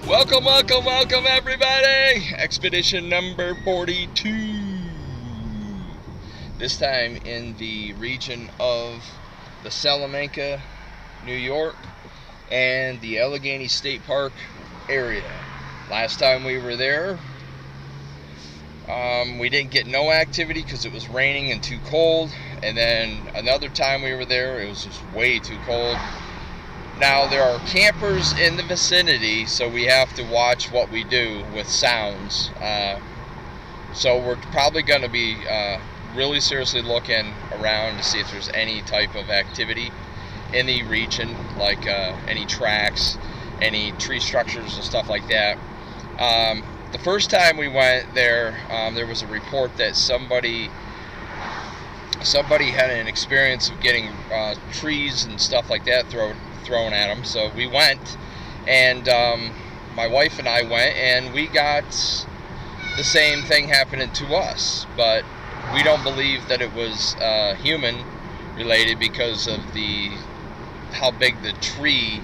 Welcome, welcome, welcome everybody! Expedition number 42. This time in the region of the Salamanca, New York, and the Allegany State Park area. Last time we were there, we didn't get no activity because it was raining and too cold. And then another time we were there, it was just way too cold. Now, there are campers in the vicinity, so we have to watch what we do with sounds. So we're probably going to be really seriously looking around to see if there's any type of activity in the region, like any tracks, any tree structures and stuff like that. The first time we went there, there was a report that somebody had an experience of getting trees and stuff like that thrown at them. So we went, and my wife and I went, and we got the same thing happening to us, but we don't believe that it was human related because of how big the tree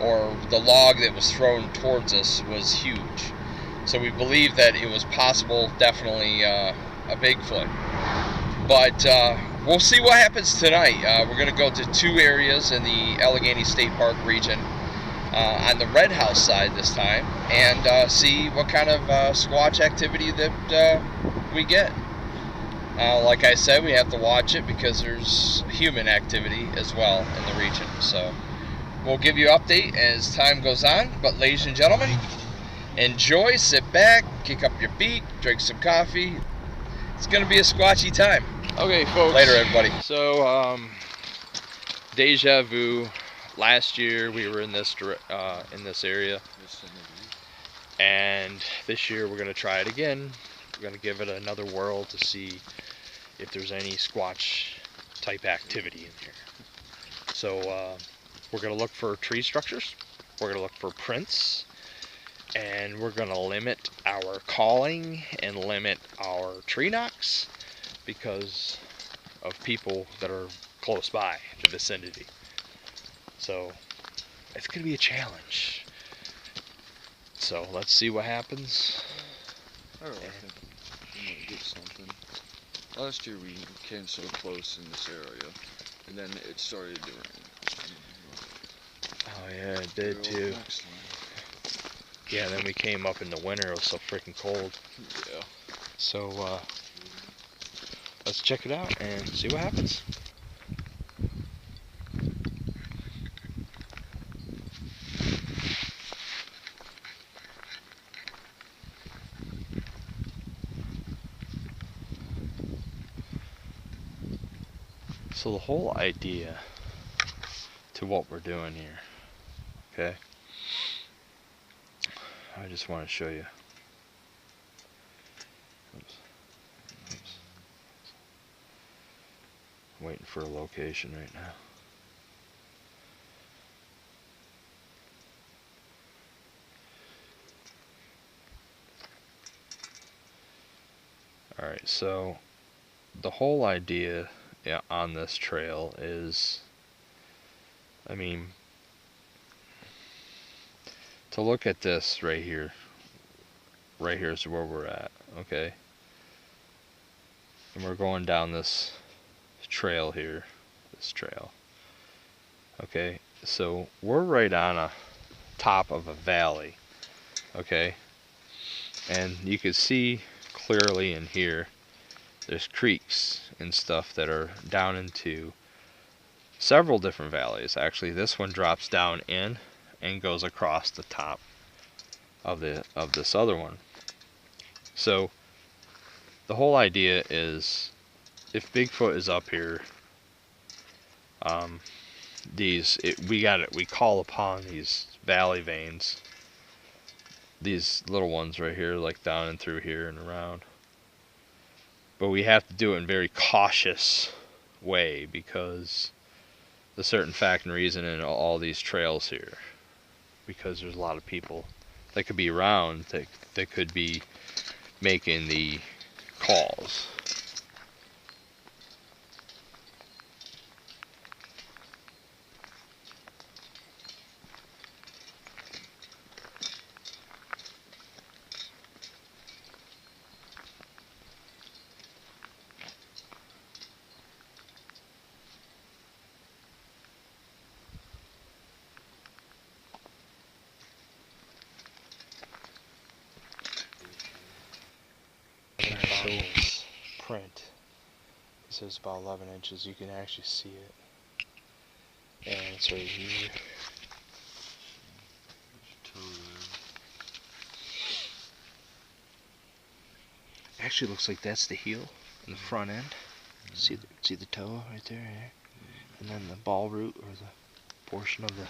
or the log that was thrown towards us was huge. So we believe that it was possible, definitely a Bigfoot. But we'll see what happens tonight. We're going to go to two areas in the Allegany State Park region on the Red House side this time, and see what kind of squatch activity that we get. Like I said, we have to watch it because there's human activity as well in the region. So we'll give you an update as time goes on. But ladies and gentlemen, enjoy, sit back, kick up your feet, drink some coffee. It's going to be a squatchy time. Okay, folks. Later, everybody. So, deja vu. Last year we were in this area, and this year we're going to try it again. We're going to give it another whirl to see if there's any squatch type activity in here. So, we're going to look for tree structures. We're going to look for prints. And we're going to limit our calling and limit our tree knocks because of people that are close by the vicinity. So it's going to be a challenge. So let's see what happens. I reckon we might get something. Last year we came so close in this area, and then it started to rain. Oh yeah, it did too. Yeah, then we came up in the winter, it was so freaking cold. Yeah. So, let's check it out and see what happens. So the whole idea to what we're doing here, okay? I just want to show you. Oops. I'm waiting for a location right now. Alright, so the whole idea on this trail is, I mean, to look at this right here is where we're at, okay? And we're going down this trail here, okay? So we're right on a top of a valley, okay? And you can see clearly in here, there's creeks and stuff that are down into several different valleys. Actually, this one drops down in and goes across the top of this other one. So the whole idea is, if Bigfoot is up here, we call upon these valley veins, these little ones right here, like down and through here and around. But we have to do it in a very cautious way because the certain fact and reason in all these trails here, because there's a lot of people that could be around that could be making the calls. this print. It says about 11 inches. You can actually see it. And it's right here. Actually looks like that's the heel in the front end. See the toe right there, yeah? And then the ball root, or the portion of the...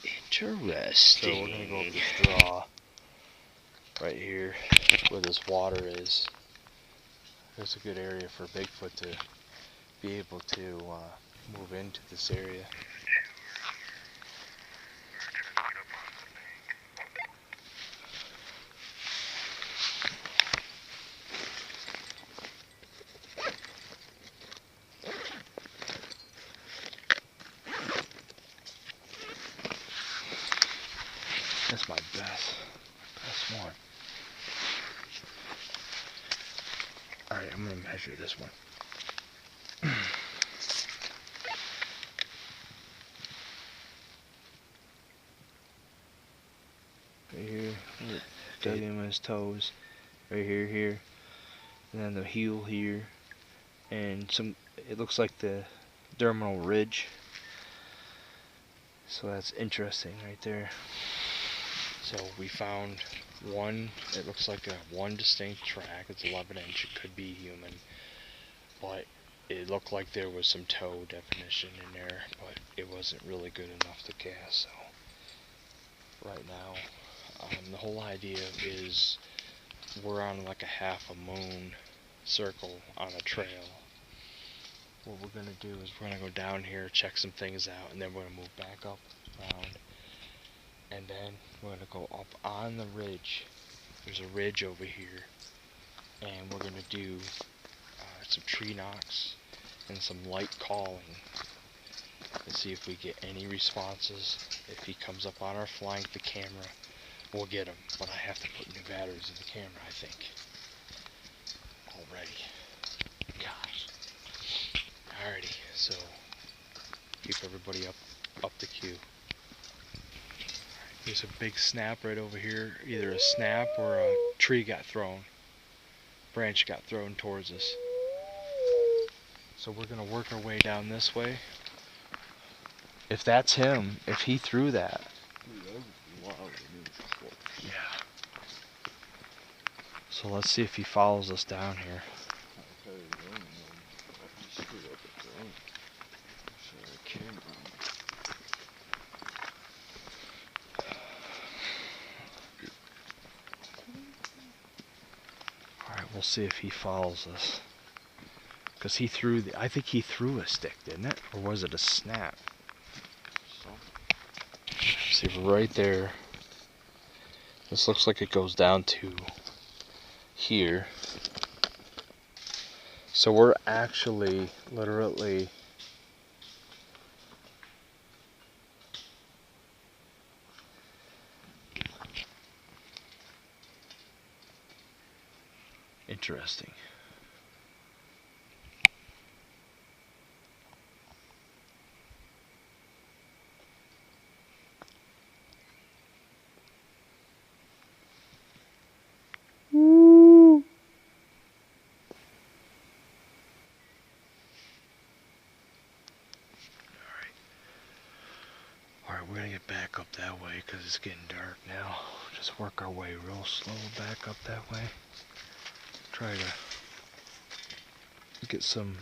Interesting. So we're going to go up this draw right here where this water is. There's a good area for Bigfoot to be able to move into this area. That's my best one. Alright, I'm going to measure this one. Right here, got him on his toes. Right here, and then the heel here, and it looks like the dermal ridge. So that's interesting right there. So we found one, it looks like one distinct track. It's 11 inch, it could be human, but it looked like there was some toe definition in there, but it wasn't really good enough to cast. So right now, the whole idea is we're on like a half a moon circle on a trail. What we're going to do is we're going to go down here, check some things out, and then we're going to move back up around. And then we're going to go up on the ridge. There's a ridge over here. And we're going to do some tree knocks and some light calling. And see if we get any responses. If he comes up on our flank, the camera, we'll get him. But I have to put new batteries in the camera, I think. Already. Gosh. Alrighty, so keep everybody up the queue. There's a big snap right over here. Either a snap or a tree got thrown. Branch got thrown towards us. So we're going to work our way down this way. If that's him, if he threw that. Yeah. So let's see if he follows us down here. We'll see if he follows us. Because he threw I think he threw a stick, didn't it? Or was it a snap? See, right there. This looks like it goes down to here. So we're actually literally interesting. Alright, we're gonna get back up that way because it's getting dark now. Just work our way real slow back up that way. Try to get some...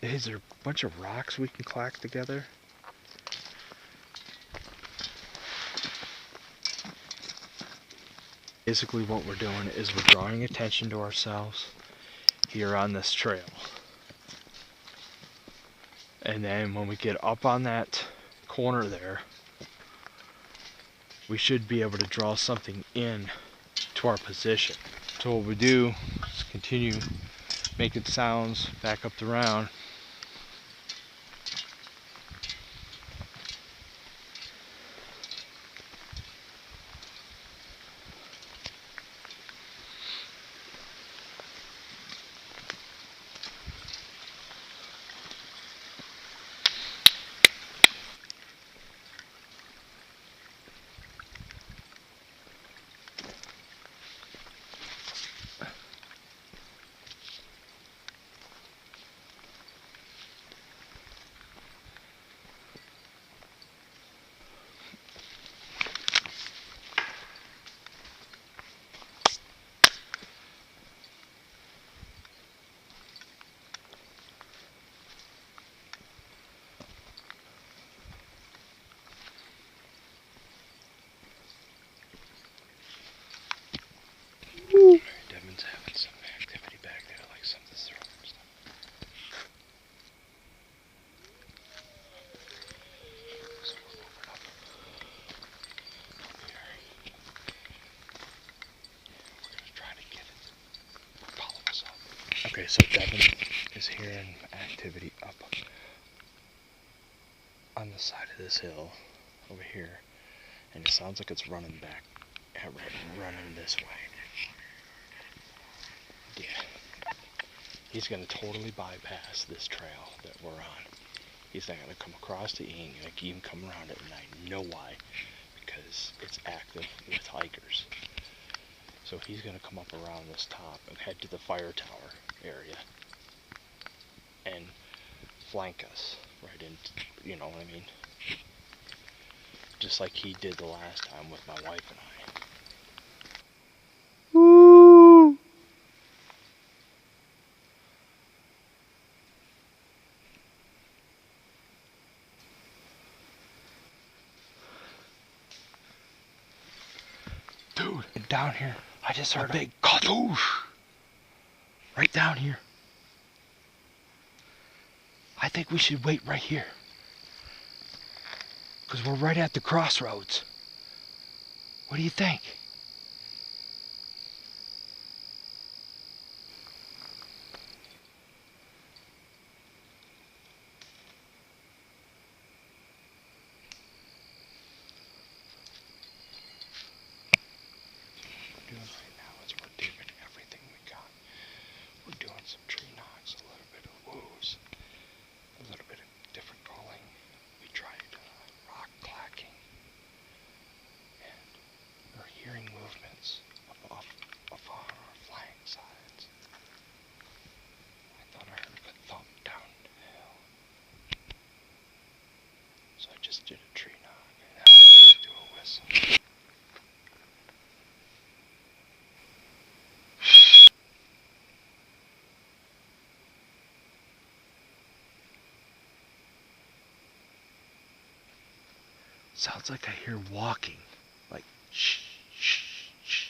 Is there a bunch of rocks we can clack together? Basically what we're doing is we're drawing attention to ourselves here on this trail. And then when we get up on that corner there, we should be able to draw something in to our position. So what we do is continue making sounds back up the round. Okay, so Devin is hearing activity up on the side of this hill over here, and it sounds like it's running back, running this way. Yeah, he's gonna totally bypass this trail that we're on. He's not gonna come across it. He ain't gonna even come around it, and I know why, because it's active with hikers. So he's gonna come up around this top and head to the fire tower area and flank us right into, you know what I mean? Just like he did the last time with my wife and I. Woo! Dude, down here, I just heard a big kadoosh right down here. I think we should wait right here, because we're right at the crossroads. What do you think? What we're doing right now is we're digging everything we got. We're doing some tree knocks, a little bit of woos, a little bit of different calling. We tried rock clacking, and we're hearing movements up on our flank sides. I thought I heard a thump down the hill, so I just did a tree knock and I do a whistle. Sounds like I hear walking, like shh, shh, shh.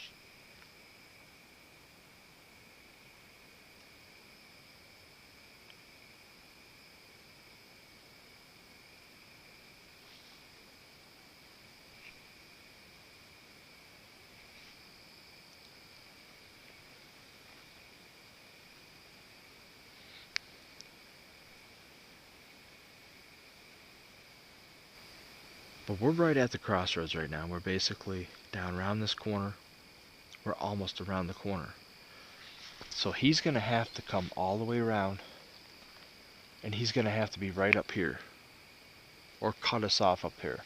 But we're right at the crossroads right now. We're basically down around this corner. We're almost around the corner. So he's going to have to come all the way around, and he's going to have to be right up here, or cut us off up here.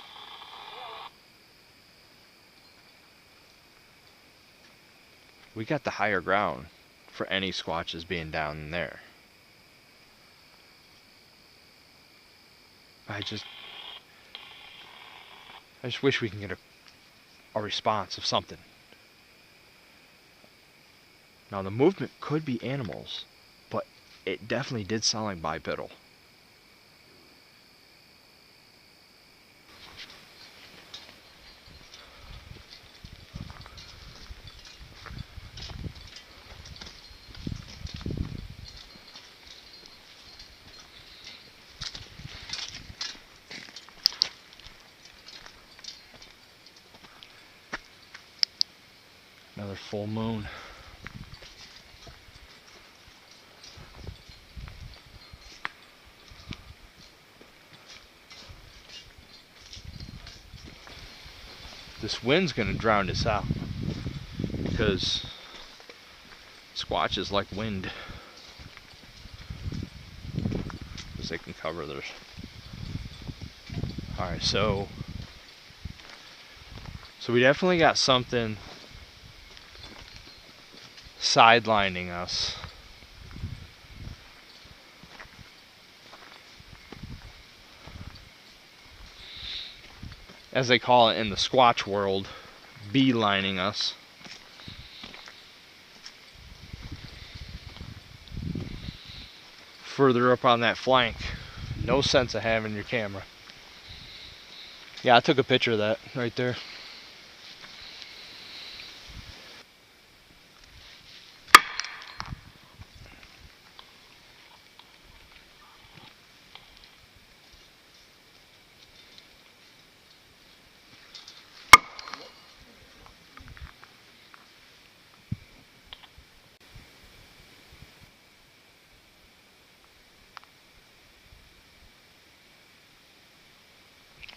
We got the higher ground for any squatches being down in there. I just wish we can get a response of something. Now the movement could be animals, but it definitely did sound like bipedal. Another full moon. This wind's gonna drown us out, because squatches like wind, because they can cover theirs. Alright, so we definitely got something sidelining us. As they call it in the Squatch world, beelining us. Further up on that flank. No sense of having your camera. Yeah, I took a picture of that right there.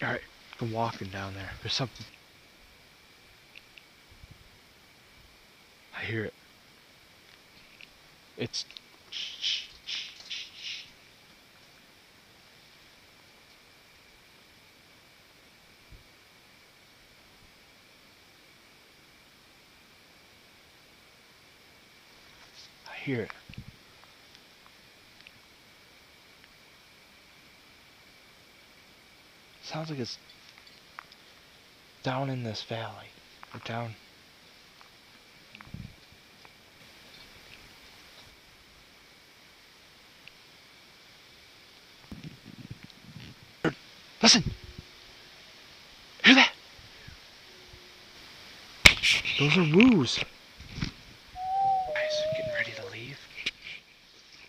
Alright, I'm walking down there. There's something. I hear it. It's. I hear it. Sounds like it's down in this valley. Or down. Listen! Hear that? Those are woos. Guys, getting ready to leave.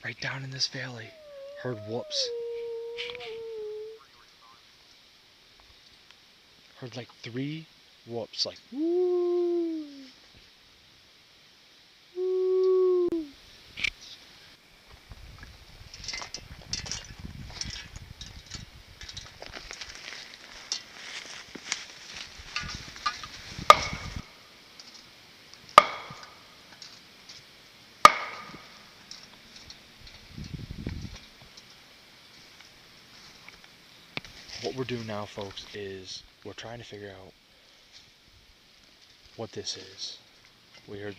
Right down in this valley. Heard whoops. Heard like 3 whoops, like woo. Woo. What we're doing now, folks, is we're trying to figure out what this is. We heard,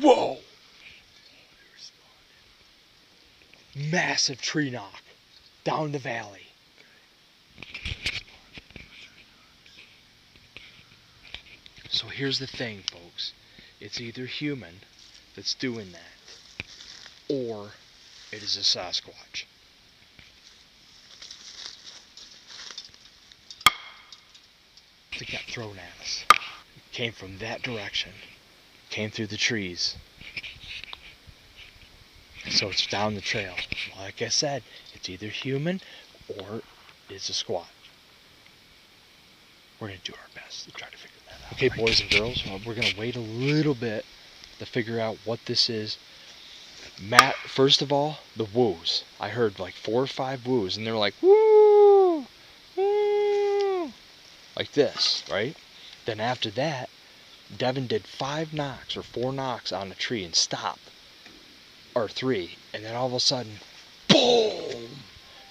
whoa! Massive tree knock down the valley. So here's the thing, folks. It's either human that's doing that, or it is a Sasquatch. It got thrown at us. It came from that direction. Came through the trees. So it's down the trail. Like I said, it's either human or it's a squat. We're going to do our best to try to figure that out. Okay, boys and girls, we're going to wait a little bit to figure out what this is. Matt, first of all, the woos. I heard like 4 or 5 woos, and they're like, woo, woo, like this, right? Then after that, Devin did 5 knocks or 4 knocks on a tree and stopped. Or 3, and then all of a sudden, boom!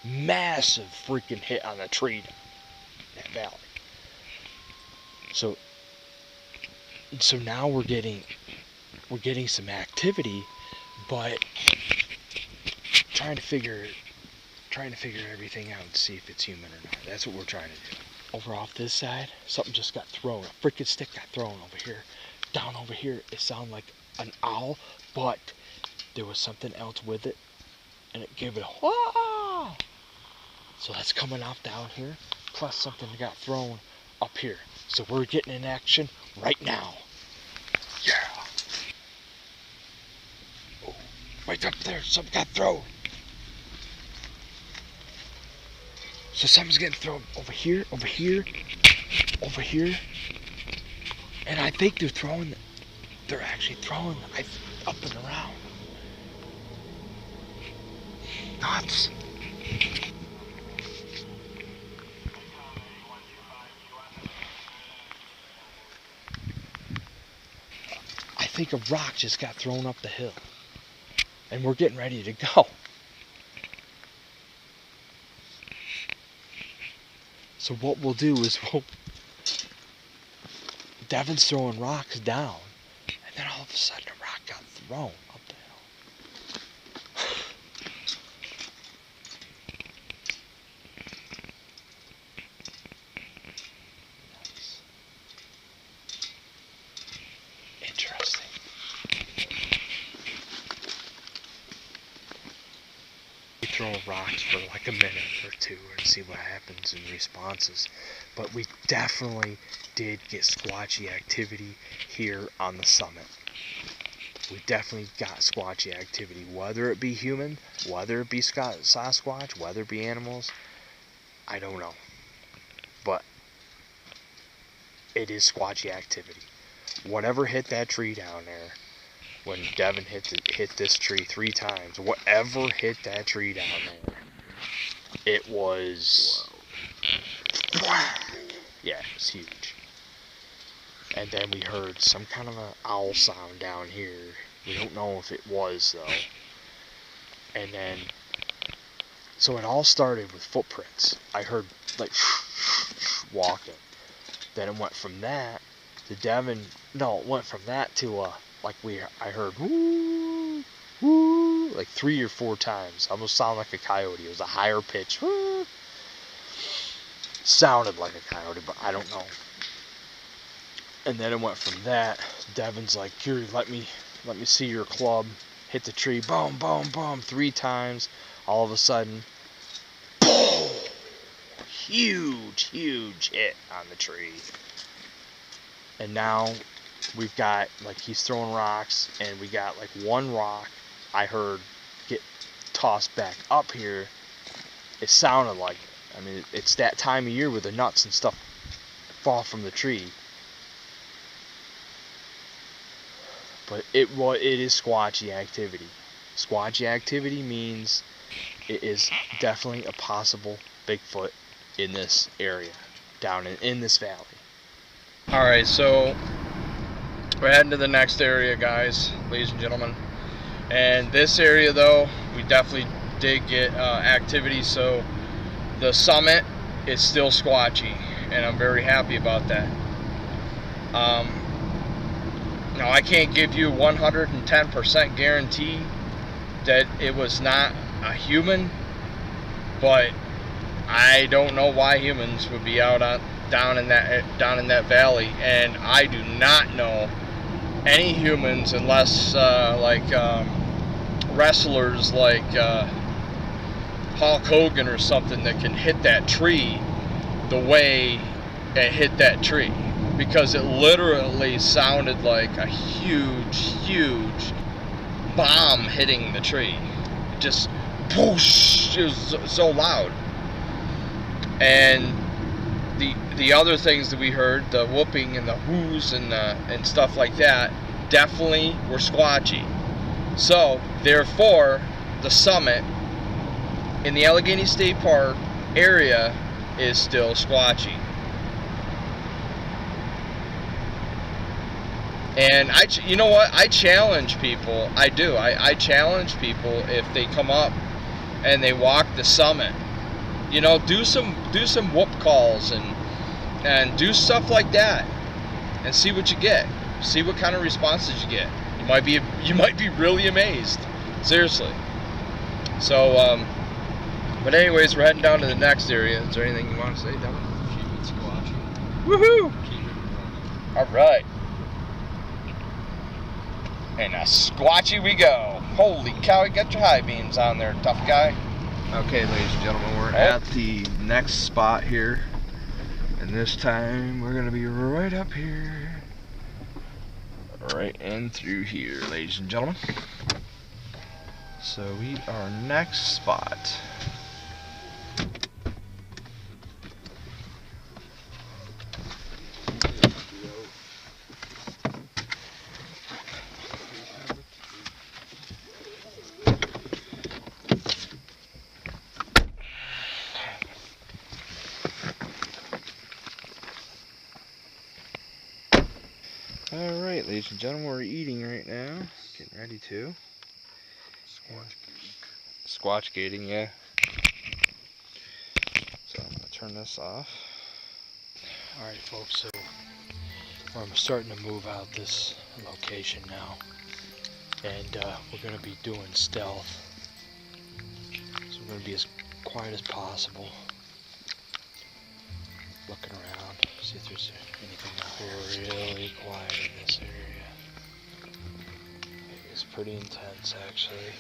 Massive freaking hit on the tree in that valley. So now we're getting some activity, but trying to figure everything out and see if it's human or not. That's what we're trying to do. Over off this side, something just got thrown. A freaking stick got thrown over here. Down over here, it sounded like an owl, but there was something else with it, and it gave it a wah! So that's coming off down here, plus something got thrown up here. So we're getting in action right now. Yeah! Oh, right up there, something got thrown. So something's getting thrown over here, over here, over here. And I think they're actually throwing up and around. Nuts. I think a rock just got thrown up the hill. And we're getting ready to go. So what we'll do is Devin's throwing rocks down, and then all of a sudden a rock got thrown up the hill. Nice. Interesting. We throw rocks for like a minute or 2 and see what happens in responses. But we definitely did get squatchy activity here on the summit. We definitely got squatchy activity, whether it be human, whether it be Sasquatch, whether it be animals, I don't know. But it is squatchy activity. Whatever hit that tree down there, when Devin hit this tree 3 times, whatever hit that tree down there, it was... Yeah, it was huge. And then we heard some kind of an owl sound down here. We don't know if it was, though. And then, so it all started with footprints. I heard, like, walking. Then it went from that to Devin. No, it went from that to, I heard, woo, woo, like 3 or 4 times. Almost sounded like a coyote. It was a higher pitch. Woo. Sounded like a coyote, but I don't know. And then it went from that. Devin's like, here, let me see your club. Hit the tree, boom, boom, boom, 3 times. All of a sudden, boom! Huge hit on the tree. And now we've got, like, he's throwing rocks, and we got, like, 1 rock I heard get tossed back up here. It sounded like, I mean, it's that time of year where the nuts and stuff fall from the tree. But it is squatchy activity. Squatchy activity means it is definitely a possible Bigfoot in this area, down in this valley. Alright, so we're heading to the next area, guys, ladies and gentlemen. And this area, though, we definitely did get activity, so the summit is still squatchy, and I'm very happy about that. Now, I can't give you 110% guarantee that it was not a human, but I don't know why humans would be out down in that valley, and I do not know any humans unless wrestlers like Hulk Hogan or something that can hit that tree the way it hit that tree. Because it literally sounded like a huge bomb hitting the tree. It just whoosh, it was so loud. And the other things that we heard, the whooping and the whoos and stuff like that, definitely were squatchy. So therefore, the summit in the Allegany State Park area is still squatchy. And you know what? I challenge people. I do. I challenge people if they come up and they walk the summit. You know, do some whoop calls and do stuff like that, and see what you get. See what kind of responses you get. You might be really amazed. Seriously. So, but anyways, we're heading down to the next area. Is there anything you want to say, Devin? Keep it squatchy. Woohoo! Keep it rolling. All right. And a squatchy we go. Holy cow, you got your high beams on there, tough guy. Okay, ladies and gentlemen, we're at the next spot here. And this time we're going to be right up here. Right in through here, ladies and gentlemen. So we are next spot. Alright, ladies and gentlemen, we're eating right now. Getting ready to. Squatch gating, yeah. So I'm going to turn this off. Alright, folks, so I'm starting to move out this location now. And we're going to be doing stealth. So we're going to be as quiet as possible. Looking around, see if there's anything out here. Really quiet in this area. It's pretty intense, actually.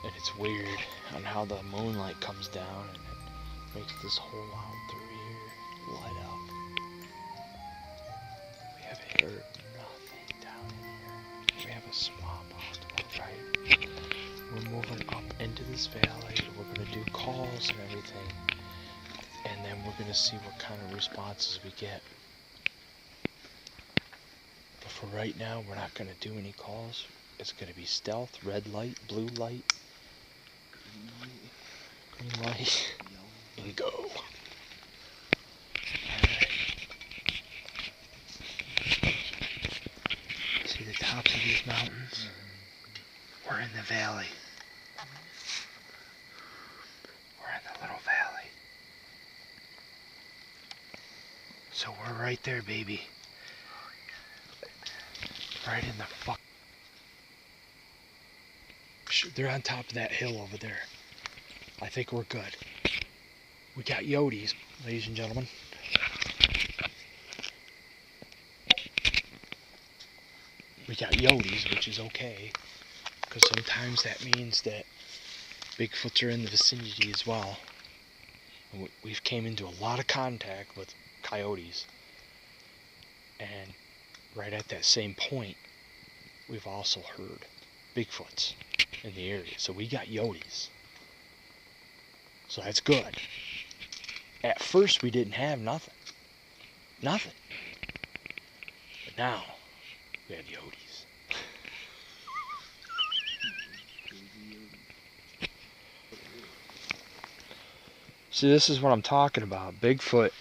And it's weird on how the moonlight comes down and it makes this hole out through here light up. We have heard nothing down in here. We have a swamp out to our right. We're moving up into this valley. We're going to do calls and everything. And then we're going to see what kind of responses we get. But for right now, we're not going to do any calls. It's going to be stealth, red light, blue light. light, and go. See the tops of these mountains? We're in the valley. We're in the little valley. So we're right there, baby. Right in the fuck. They're on top of that hill over there. I think we're good. We got Yotes, ladies and gentlemen. We got Yotes, which is okay, because sometimes that means that Bigfoots are in the vicinity as well. And we've came into a lot of contact with coyotes, and right at that same point, we've also heard Bigfoots in the area. So we got Yotes. So that's good. At first we didn't have nothing. Nothing. But now we have Yotes. See, this is what I'm talking about. Bigfoot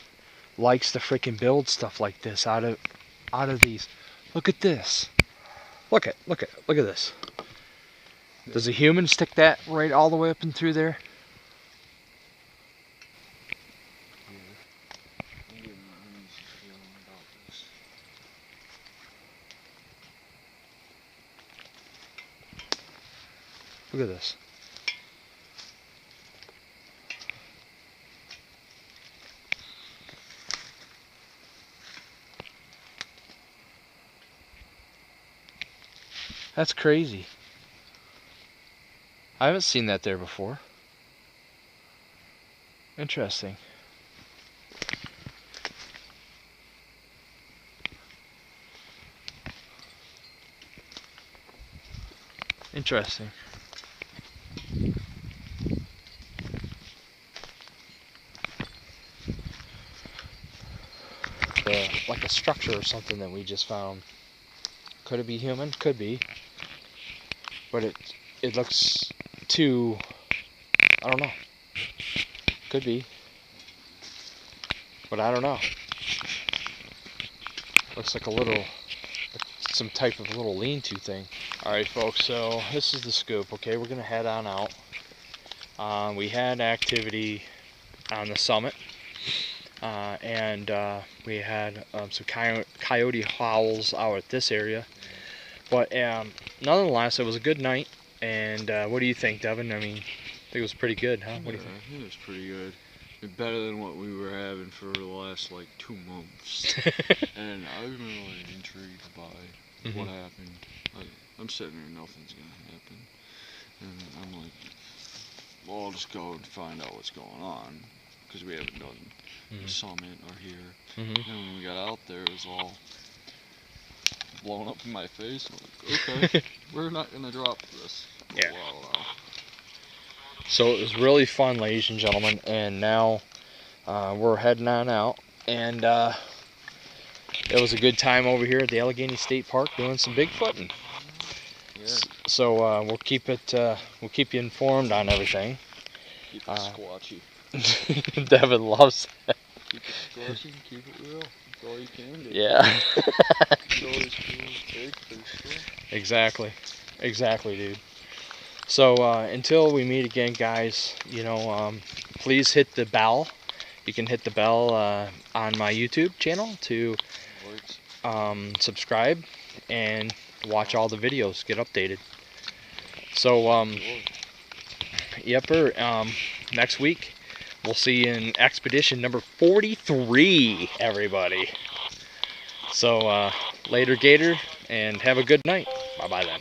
likes to freaking build stuff like this out of these. Look at this. Look at this. Does a human stick that right all the way up and through there? Look at this. That's crazy. I haven't seen that there before. Interesting. Interesting. Like a structure or something that we just found. Could it be human? Could be. But it looks too, I don't know. Could be. But I don't know. Looks like a little, some type of little lean-to thing. Alright folks, so this is the scoop, okay? We're going to head on out. We had activity on the summit. And we had some coyote howls out at this area. But nonetheless, it was a good night. And what do you think, Devin? I mean, I think it was pretty good, huh? What do you think? I think it was pretty good. Better than what we were having for the last, like, 2 months. And I've been really intrigued by what happened. I'm sitting here, nothing's going to happen. And I'm like, well, I'll just go and find out what's going on. Because we haven't done the summit or here. And when we got out there, it was all blown up in my face. I'm like, okay, we're not going to drop this for a while now. So it was really fun, ladies and gentlemen, and now we're heading on out. And it was a good time over here at the Allegany State Park doing some Bigfooting. Yeah. So we'll keep you informed on everything. Keep it squatchy. Devin loves that. Keep it squatchy, keep it real. That's all you can do. Yeah. Exactly. Exactly, dude. So until we meet again, guys, you know, please hit the bell. You can hit the bell on my YouTube channel to subscribe and watch all the videos, get updated. So, yepper, next week we'll see you in expedition number 43, everybody. So, later, Gator, and have a good night. Bye-bye then.